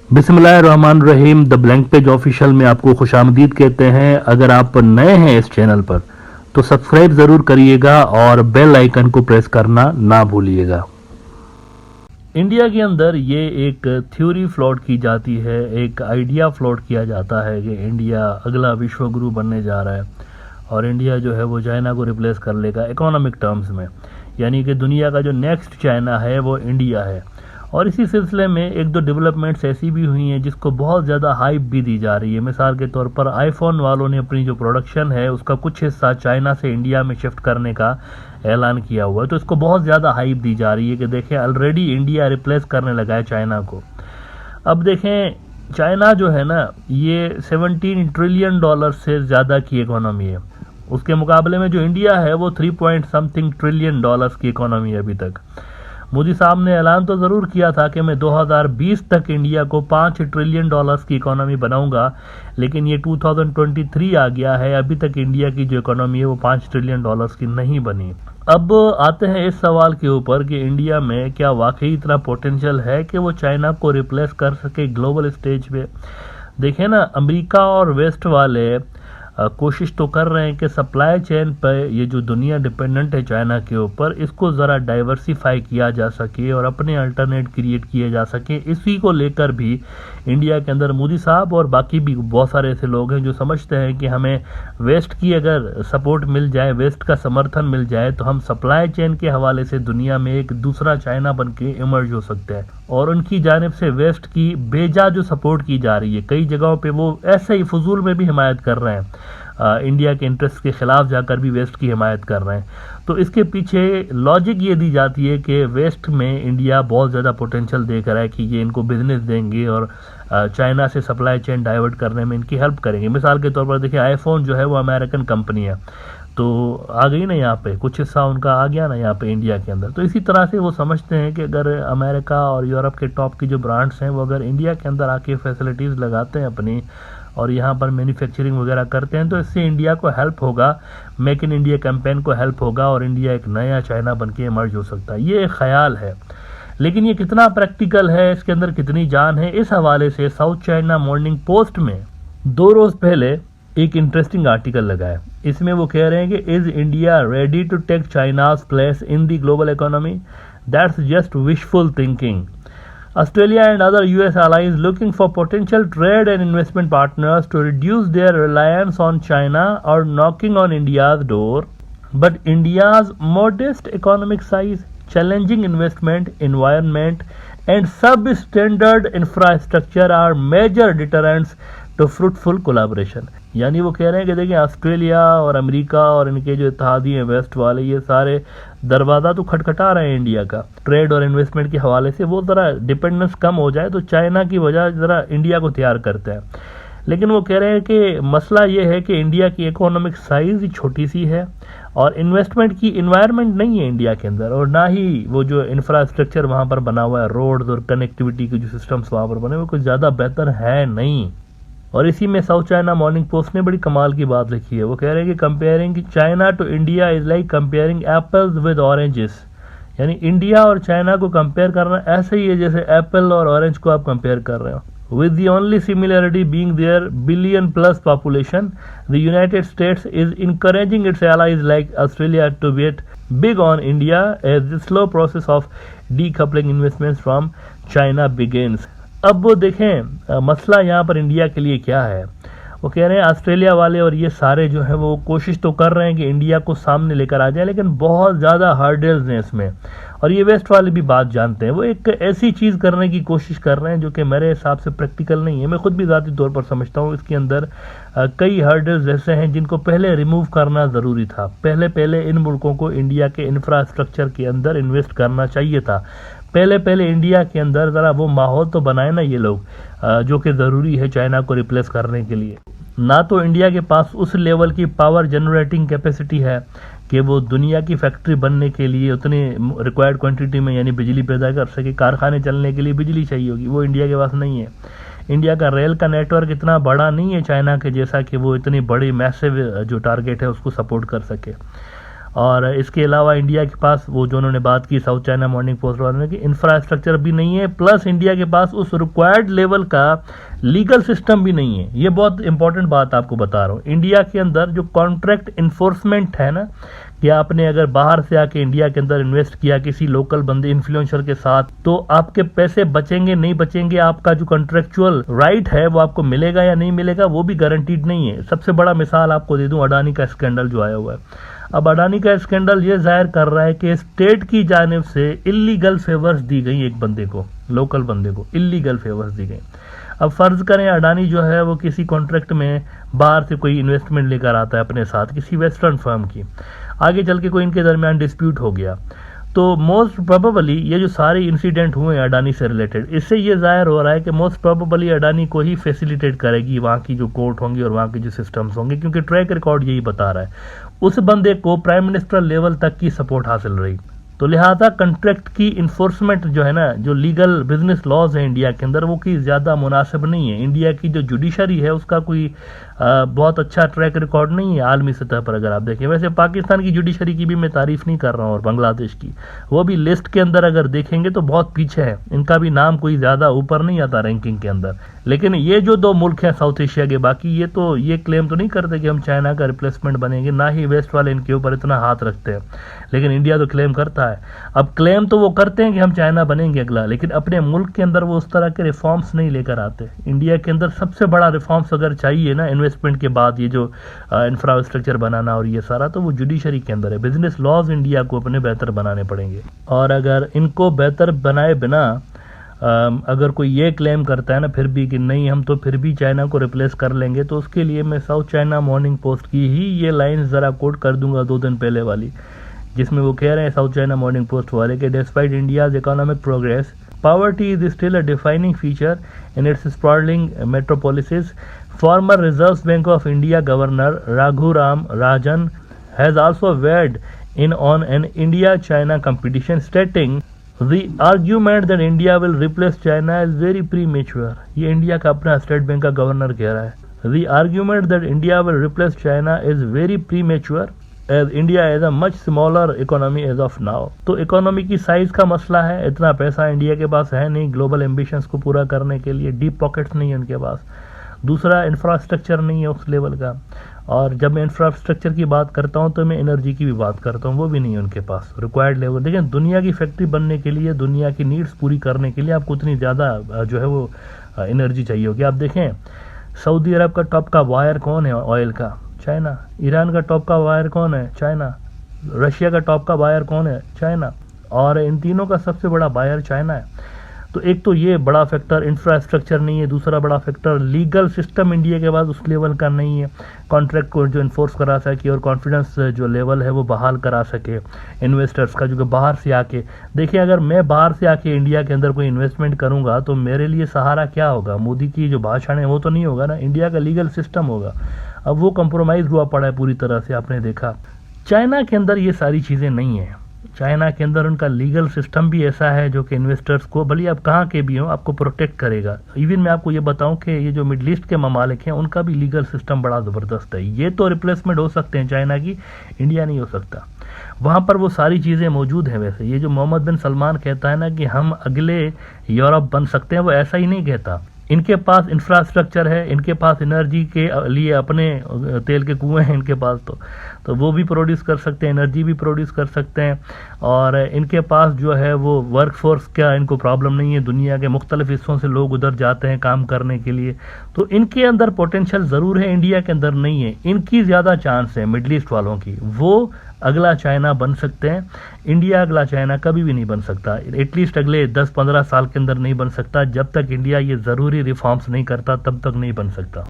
बिस्मिल्लाहिर्रहमानिर्रहीम। The blank page official में आपको खुशामदीद कहते हैं। अगर आप नए हैं इस चैनल पर तो सब्सक्राइब ज़रूर करिएगा और बेल आइकन को प्रेस करना ना भूलिएगा। इंडिया के अंदर ये एक थ्योरी फ्लोट की जाती है, एक आइडिया फ्लोट किया जाता है कि इंडिया अगला विश्व गुरु बनने जा रहा है और इंडिया जो है वो चाइना को रिप्लेस कर लेगा इकोनॉमिक टर्म्स में, यानी कि दुनिया का जो नेक्स्ट चाइना है वो इंडिया है। और इसी सिलसिले में एक दो डेवलपमेंट्स ऐसी भी हुई हैं जिसको बहुत ज़्यादा हाइप भी दी जा रही है। मिसाल के तौर पर आईफोन वालों ने अपनी जो प्रोडक्शन है उसका कुछ हिस्सा चाइना से इंडिया में शिफ्ट करने का ऐलान किया हुआ है, तो इसको बहुत ज़्यादा हाइप दी जा रही है कि देखें ऑलरेडी इंडिया रिप्लेस करने लगा है चाइना को। अब देखें चाइना जो है ना ये 17 ट्रिलियन डॉलर से ज़्यादा की इकोनॉमी है, उसके मुकाबले में जो इंडिया है वो 3 पॉइंट समथिंग ट्रिलियन डॉलर्स की इकोनॉमी है अभी तक। मोदी साहब ने ऐलान तो ज़रूर किया था कि मैं 2020 तक इंडिया को 5 ट्रिलियन डॉलर्स की इकोनॉमी बनाऊंगा, लेकिन ये 2023 आ गया है, अभी तक इंडिया की जो इकोनॉमी है वो 5 ट्रिलियन डॉलर्स की नहीं बनी। अब आते हैं इस सवाल के ऊपर कि इंडिया में क्या वाकई इतना पोटेंशियल है कि वो चाइना को रिप्लेस कर सके ग्लोबल स्टेज पे। देखें ना, अमेरिका और वेस्ट वाले कोशिश तो कर रहे हैं कि सप्लाई चेन पर ये जो दुनिया डिपेंडेंट है चाइना के ऊपर, इसको ज़रा डाइवर्सिफाई किया जा सके और अपने अल्टरनेट क्रिएट किए जा सके। इसी को लेकर भी इंडिया के अंदर मोदी साहब और बाकी भी बहुत सारे ऐसे लोग हैं जो समझते हैं कि हमें वेस्ट की अगर सपोर्ट मिल जाए, वेस्ट का समर्थन मिल जाए, तो हम सप्लाई चेन के हवाले से दुनिया में एक दूसरा चाइना बन के इमर्ज हो सकते हैं। और उनकी जानिब से वेस्ट की बेजा जो सपोर्ट की जा रही है, कई जगहों पे वो ऐसे ही फजूल में भी हिमायत कर रहे हैं, इंडिया के इंटरेस्ट के खिलाफ जाकर भी वेस्ट की हिमायत कर रहे हैं। तो इसके पीछे लॉजिक ये दी जाती है कि वेस्ट में इंडिया बहुत ज़्यादा पोटेंशियल देख रहा है कि ये इनको बिजनेस देंगे और चाइना से सप्लाई चेन डाइवर्ट करने में इनकी हेल्प करेंगे। मिसाल के तौर पर देखिए आईफोन जो है वो अमेरिकन कंपनी है, तो आ गई ना यहाँ पे, कुछ हिस्सा उनका आ गया ना यहाँ पे इंडिया के अंदर। तो इसी तरह से वो समझते हैं कि अगर अमेरिका और यूरोप के टॉप की जो ब्रांड्स हैं वो अगर इंडिया के अंदर आके फैसिलिटीज़ लगाते हैं अपनी और यहाँ पर मैन्युफैक्चरिंग वगैरह करते हैं, तो इससे इंडिया को हेल्प होगा, मेक इन इंडिया कैंपेन को हेल्प होगा और इंडिया एक नया चाइना बन के इमर्ज हो सकता है। ये एक ख्याल है, लेकिन ये कितना प्रैक्टिकल है, इसके अंदर कितनी जान है, इस हवाले से साउथ चाइना मॉर्निंग पोस्ट में 2 रोज़ पहले एक इंटरेस्टिंग आर्टिकल लगा है। इसमें वो कह रहे हैं कि is India ready to take China's place in the global economy, that's just wishful thinking. Australia and other US allies looking for potential trade and investment partners to reduce their reliance on China are knocking on India's door. But India's modest economic size, challenging investment environment and substandard infrastructure are major deterrents to fruitful collaboration. यानी वो कह रहे हैं कि देखिए Australia और America और इनके जो इत्तेहादी हैं वेस्ट वाले, ये सारे दरवाज़ा तो खटखटा रहे हैं इंडिया का ट्रेड और इन्वेस्टमेंट के हवाले से। वो ज़रा डिपेंडेंस कम हो जाए तो चाइना की वजह ज़रा इंडिया को तैयार करते हैं। लेकिन वो कह रहे हैं कि मसला ये है कि इंडिया की इकोनॉमिक साइज़ ही छोटी सी है और इन्वेस्टमेंट की इन्वायरमेंट नहीं है इंडिया के अंदर, और ना ही वो जो इंफ्रास्ट्रक्चर वहाँ पर बना हुआ है, रोड्स और कनेक्टिविटी के जो सिस्टम्स वहाँ पर बने हुए कुछ ज़्यादा बेहतर है नहीं। और इसी में साउथ चाइना मॉर्निंग पोस्ट ने बड़ी कमाल की बात लिखी है। वो कह रहे हैं कि comparing China to India is like comparing apples with oranges, यानी इंडिया और चाइना को कंपेयर करना ऐसे ही है जैसे एप्पल और ऑरेंज को आप कंपेयर कर रहे हो। With the only similarity being their billion plus population, the United States is encouraging its allies like Australia to get big on India as the slow process of decoupling investments from China begins. अब वो देखें मसला यहाँ पर India के लिए क्या है। वो कह रहे हैं ऑस्ट्रेलिया वाले और ये सारे जो है वो कोशिश तो कर रहे हैं कि इंडिया को सामने लेकर आ जाए, लेकिन बहुत ज़्यादा हर्डल्स हैं इसमें, और ये वेस्ट वाले भी बात जानते हैं। वो एक ऐसी चीज़ करने की कोशिश कर रहे हैं जो कि मेरे हिसाब से प्रैक्टिकल नहीं है। मैं खुद भी ज़ाती तौर पर समझता हूँ इसके अंदर कई हर्डल्स ऐसे हैं जिनको पहले रिमूव करना ज़रूरी था। पहले इन मुल्कों को इंडिया के इंफ्रास्ट्रक्चर के अंदर इन्वेस्ट करना चाहिए था। पहले इंडिया के अंदर ज़रा वो माहौल तो बनाए ना ये लोग, जो कि ज़रूरी है चाइना को रिप्लेस करने के लिए। ना तो इंडिया के पास उस लेवल की पावर जनरेटिंग कैपेसिटी है कि वो दुनिया की फैक्ट्री बनने के लिए उतनी रिक्वायर्ड क्वांटिटी में यानी बिजली पैदा कर सके। कारखाने चलने के लिए बिजली चाहिए होगी, वो इंडिया के पास नहीं है। इंडिया का रेल का नेटवर्क इतना बड़ा नहीं है चाइना के जैसा कि वो इतनी बड़ी मैसिव जो टारगेट है उसको सपोर्ट कर सके। और इसके अलावा इंडिया के पास वो जो उन्होंने बात की साउथ चाइना मॉर्निंग पोस्ट वालों ने कि इंफ्रास्ट्रक्चर भी नहीं है, प्लस इंडिया के पास उस रिक्वायर्ड लेवल का लीगल सिस्टम भी नहीं है। ये बहुत इंपॉर्टेंट बात आपको बता रहा हूँ। इंडिया के अंदर जो कॉन्ट्रैक्ट इन्फोर्समेंट है ना, कि आपने अगर बाहर से आके इंडिया के अंदर इन्वेस्ट किया किसी लोकल बंदे इन्फ्लुएंसर के साथ, तो आपके पैसे बचेंगे नहीं बचेंगे, आपका जो कॉन्ट्रेक्चुअल राइट है वो आपको मिलेगा या नहीं मिलेगा वो भी गारंटीड नहीं है। सबसे बड़ा मिसाल आपको दे दूं, अडानी का स्कैंडल जो आया हुआ है। अब अडानी का स्कैंडल ये जाहिर कर रहा है कि स्टेट की जानिब से इलीगल फेवर्स दी गई, एक बंदे को, लोकल बंदे को इलीगल फेवर्स दी गई। अब फर्ज करें अडानी जो है वो किसी कॉन्ट्रैक्ट में बाहर से कोई इन्वेस्टमेंट लेकर आता है अपने साथ किसी वेस्टर्न फर्म की, आगे चल के कोई इनके दरमियान डिस्प्यूट हो गया, तो मोस्ट प्रोबेबली ये जो सारे इंसिडेंट हुए हैं अडानी से रिलेटेड, इससे ये जाहिर हो रहा है कि मोस्ट प्रोबेबली अडानी को ही फैसिलिटेट करेगी वहाँ की जो कोर्ट होंगी और वहाँ के जो सिस्टम्स होंगे, क्योंकि ट्रैक रिकॉर्ड यही बता रहा है उस बंदे को प्राइम मिनिस्टर लेवल तक की सपोर्ट हासिल रही। तो लिहाजा कंट्रैक्ट की इन्फोर्समेंट जो है ना, जो लीगल बिजनेस लॉज है इंडिया के अंदर, वो की ज़्यादा मुनासिब नहीं है। इंडिया की जो जुडिशरी है उसका कोई बहुत अच्छा ट्रैक रिकॉर्ड नहीं है आलमी सतह पर अगर आप देखें। वैसे पाकिस्तान की जुडिशरी की भी मैं तारीफ नहीं कर रहा हूँ, और बांग्लादेश की, वो भी लिस्ट के अंदर अगर देखेंगे तो बहुत पीछे है, इनका भी नाम कोई ज़्यादा ऊपर नहीं आता रैंकिंग के अंदर। लेकिन ये जो दो मुल्क हैं साउथ एशिया के, बाकी ये क्लेम तो नहीं करते कि हम चाइना का रिप्लेसमेंट बनेंगे, ना ही वेस्ट वाले इनके ऊपर इतना हाथ रखते हैं, लेकिन इंडिया तो क्लेम करता है। अब क्लेम तो वो करते हैं कि हम चाइना बनेंगे अगला, लेकिन अपने मुल्क के अंदर वो उस तरह के रिफॉर्म्स नहीं लेकर आते। इंडिया के अंदर सबसे बड़ा रिफॉर्म्स अगर चाहिए ना इन्वेस्टमेंट के बाद, ये जो इंफ्रास्ट्रक्चर बनाना और ये सारा, तो वो जुडिशरी के अंदर है। बिजनेस लॉज इंडिया को अपने बेहतर बनाने पड़ेंगे, और अगर इनको बेहतर बनाए बिना अगर कोई ये क्लेम करता है ना फिर भी कि नहीं हम तो फिर भी चाइना को रिप्लेस कर लेंगे, तो उसके लिए मैं साउथ चाइना मॉर्निंग पोस्ट की ही ये लाइन ज़रा कोट कर दूंगा 2 दिन पहले वाली, जिसमें वो कह रहे हैं साउथ चाइना मॉर्निंग पोस्ट वाले कि despite India's economic progress, poverty is still a defining feature in its sprawling metropolises. Former Reserve Bank of India Governor Raghuram Rajan has also weighed in on an India-China competition, stating the argument that India will replace China is very premature. ये India का अपना state bank का governor कह रहा है। The argument that India will replace China is very premature as India is a much smaller economy as of now. तो economy की size का मसला है, इतना पैसा इंडिया के पास है नहीं ग्लोबल एम्बिशंस को पूरा करने के लिए, डीप पॉकेट्स नहीं है उनके पास। दूसरा, इंफ्रास्ट्रक्चर नहीं है उस लेवल का, और जब मैं इंफ्रास्ट्रक्चर की बात करता हूँ तो मैं एनर्जी की भी बात करता हूँ, वो भी नहीं है उनके पास रिक्वायर्ड लेवल। लेकिन दुनिया की फैक्ट्री बनने के लिए, दुनिया की नीड्स पूरी करने के लिए आपको उतनी ज़्यादा जो है वो एनर्जी चाहिए होगी। आप देखें सऊदी अरब का टॉप का वायर कौन है ऑयल का? चाइना। ईरान का टॉप का वायर कौन है? चाइना। रशिया का टॉप का बायर कौन है? चाइना। और इन तीनों का सबसे बड़ा बायर चाइना है। तो एक तो ये बड़ा फैक्टर इंफ्रास्ट्रक्चर नहीं है, दूसरा बड़ा फैक्टर लीगल सिस्टम इंडिया के पास उस लेवल का नहीं है, कॉन्ट्रैक्ट को जो इन्फोर्स करा सके और कॉन्फिडेंस जो लेवल है वो बहाल करा सके इन्वेस्टर्स का, जो कि बाहर से आके देखिए, अगर मैं बाहर से आके इंडिया के अंदर कोई इन्वेस्टमेंट करूंगा तो मेरे लिए सहारा क्या होगा? मोदी की जो भाषण है वो तो नहीं होगा ना, इंडिया का लीगल सिस्टम होगा। अब वो कंप्रोमाइज़ हुआ पड़ा है पूरी तरह से, आपने देखा। चाइना के अंदर ये सारी चीज़ें नहीं हैं। चाइना के अंदर उनका लीगल सिस्टम भी ऐसा है जो कि इन्वेस्टर्स को, भले आप कहाँ के भी हों, आपको प्रोटेक्ट करेगा। इवन मैं आपको ये बताऊं कि ये जो मिडल ईस्ट के ममालिक हैं उनका भी लीगल सिस्टम बड़ा ज़बरदस्त है। ये तो रिप्लेसमेंट हो सकते हैं चाइना की, इंडिया नहीं हो सकता। वहाँ पर वो सारी चीज़ें मौजूद हैं। वैसे ये जो मोहम्मद बिन सलमान कहता है ना कि हम अगले यूरोप बन सकते हैं, वो ऐसा ही नहीं कहता। इनके पास इंफ्रास्ट्रक्चर है, इनके पास एनर्जी के लिए अपने तेल के कुएं हैं इनके पास, तो वो भी प्रोड्यूस कर सकते हैं, एनर्जी भी प्रोड्यूस कर सकते हैं। और इनके पास जो है वो वर्क फोर्स का इनको प्रॉब्लम नहीं है, दुनिया के मुख्तलिफ हिस्सों से लोग उधर जाते हैं काम करने के लिए। तो इनके अंदर पोटेंशियल ज़रूर है, इंडिया के अंदर नहीं है। इनकी ज़्यादा चांस है मिडल ईस्ट वालों की, वो अगला चाइना बन सकते हैं। इंडिया अगला चाइना कभी भी नहीं बन सकता, एटलीस्ट अगले 10-15 साल के अंदर नहीं बन सकता। जब तक इंडिया ये ज़रूरी रिफॉर्म्स नहीं करता तब तक नहीं बन सकता।